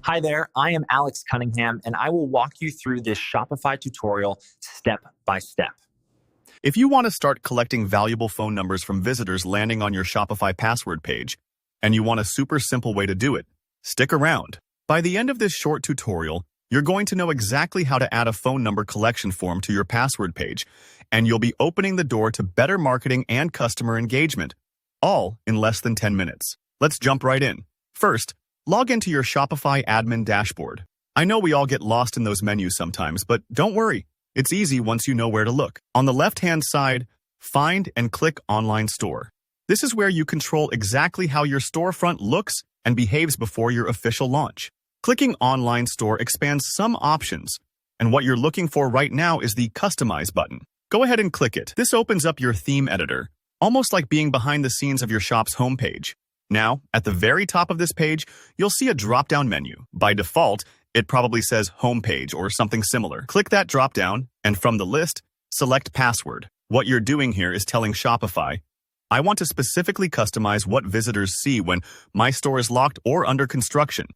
Hi there, I am Alex Cunningham, and I will walk you through this Shopify tutorial step by step. If you want to start collecting valuable phone numbers from visitors landing on your Shopify password page, and you want a super simple way to do it, stick around. By the end of this short tutorial, you're going to know exactly how to add a phone number collection form to your password page, and you'll be opening the door to better marketing and customer engagement, all in less than 10 minutes. Let's jump right in. First, log into your Shopify admin dashboard. I know we all get lost in those menus sometimes, but don't worry. It's easy once you know where to look. On the left-hand side, find and click Online Store. This is where you control exactly how your storefront looks and behaves before your official launch. Clicking Online Store expands some options, and what you're looking for right now is the Customize button. Go ahead and click it. This opens up your theme editor, almost like being behind the scenes of your shop's homepage. Now, at the very top of this page, you'll see a drop-down menu. By default, it probably says Homepage or something similar. Click that drop-down, and from the list, select Password. What you're doing here is telling Shopify, I want to specifically customize what visitors see when my store is locked or under construction.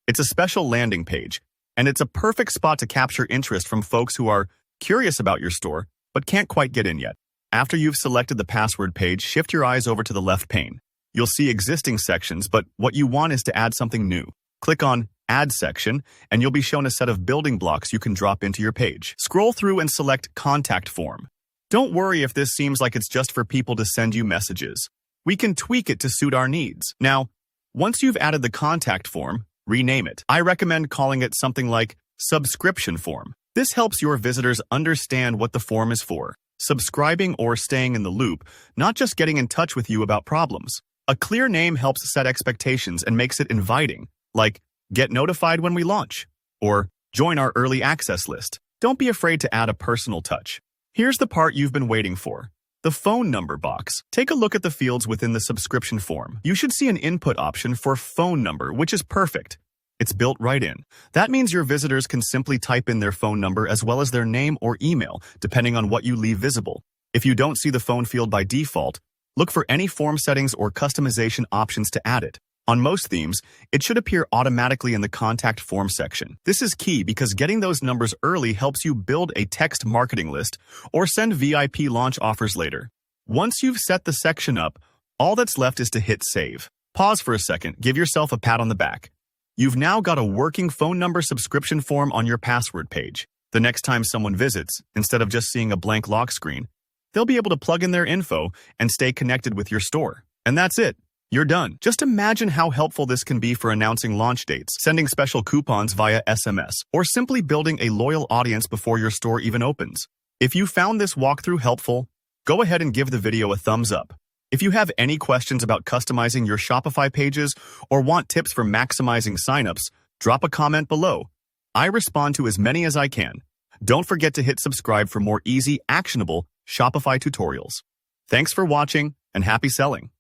It's a special landing page, and it's a perfect spot to capture interest from folks who are curious about your store, but can't quite get in yet. After you've selected the password page, shift your eyes over to the left pane. You'll see existing sections, but what you want is to add something new. Click on Add Section, and you'll be shown a set of building blocks you can drop into your page. Scroll through and select Contact Form. Don't worry if this seems like it's just for people to send you messages. We can tweak it to suit our needs. Now, once you've added the contact form, rename it. I recommend calling it something like Subscription Form. This helps your visitors understand what the form is for, subscribing or staying in the loop, not just getting in touch with you about problems. A clear name helps set expectations and makes it inviting, like get notified when we launch, or join our early access list. Don't be afraid to add a personal touch. Here's the part you've been waiting for, the phone number box. Take a look at the fields within the subscription form. You should see an input option for phone number, which is perfect. It's built right in. That means your visitors can simply type in their phone number as well as their name or email, depending on what you leave visible. If you don't see the phone field by default, look for any form settings or customization options to add it. On most themes, it should appear automatically in the contact form section. This is key because getting those numbers early helps you build a text marketing list or send VIP launch offers later. Once you've set the section up, all that's left is to hit save. Pause for a second, give yourself a pat on the back. You've now got a working phone number subscription form on your password page. The next time someone visits, instead of just seeing a blank lock screen, they'll be able to plug in their info and stay connected with your store. And that's it. You're done. Just imagine how helpful this can be for announcing launch dates, sending special coupons via SMS, or simply building a loyal audience before your store even opens. If you found this walkthrough helpful, go ahead and give the video a thumbs up. If you have any questions about customizing your Shopify pages or want tips for maximizing signups, drop a comment below. I respond to as many as I can. Don't forget to hit subscribe for more easy, actionable Shopify tutorials. Thanks for watching and happy selling.